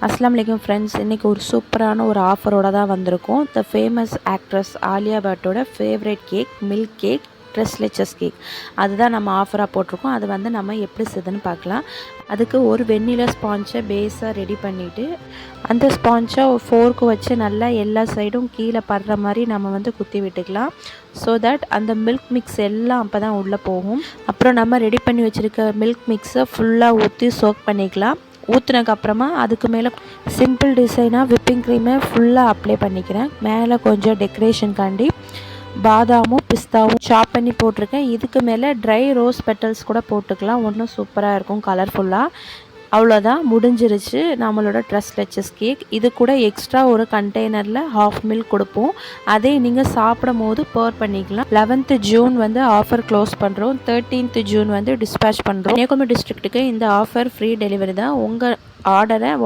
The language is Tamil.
அஸ்ஸலாமு அலைக்கும் ஃப்ரெண்ட்ஸ், இன்றைக்கி ஒரு சூப்பரான ஒரு ஆஃபரோடு தான் வந்திருக்கோம். த ஃபேமஸ் ஆக்ட்ரஸ் ஆலியா பட்டோட favourite cake milk cake tres leches cake அதுதான் நம்ம ஆஃபராக போட்டிருக்கோம். அது வந்து நம்ம எப்படி செய்யுதுன்னு பார்க்கலாம். அதுக்கு ஒரு வெண்ணிலா ஸ்பான்ச்சை பேஸாக ரெடி பண்ணிவிட்டு அந்த ஸ்பான்ச்சை ஒரு ஃபோர்க்கு வச்சு நல்லா எல்லா சைடும் கீழே படுற மாதிரி நம்ம வந்து குத்தி விட்டுக்கலாம். ஸோ தட் அந்த மில்க் மிக்ஸ் எல்லாம் அப்போ தான் உள்ளே போகும். அப்புறம் நம்ம ரெடி பண்ணி வச்சுருக்க மில்க் மிக்ஸை ஃபுல்லாக ஊற்றி சோக் பண்ணிக்கலாம். ஊற்றுனதுக்கப்புறமா அதுக்கு மேலே சிம்பிள் டிசைனாக விப்பிங் க்ரீமை ஃபுல்லாக அப்ளை பண்ணிக்கிறேன். மேலே கொஞ்சம் டெக்கரேஷனுக்காண்டி பாதாமும் பிஸ்தாவும் சாப் பண்ணி போட்டிருக்கேன். இதுக்கு மேலே ட்ரை ரோஸ் பெட்டல்ஸ் கூட போட்டுக்கலாம். ஒன்றும் சூப்பராக இருக்கும் கலர்ஃபுல்லாக. அவ்வளோதான், முடிஞ்சிருச்சு நம்மளோட ட்ரெஸ்லெச்சஸ் கேக். இது கூட எக்ஸ்ட்ரா ஒரு கண்டெய்னரில் ஹாஃப் மில்க் கொடுப்போம். அதே நீங்கள் சாப்பிடும் போது போர் பண்ணிக்கலாம். 11th ஜூன் வந்து ஆஃபர் க்ளோஸ் பண்ணுறோம். 13th ஜூன் வந்து டிஸ்பேச் பண்ணுறோம். கன்னியாகுமரி டிஸ்ட்ரிக்ட்டுக்கு இந்த ஆஃபர் ஃப்ரீ டெலிவரி தான். உங்கள் ஆர்டரை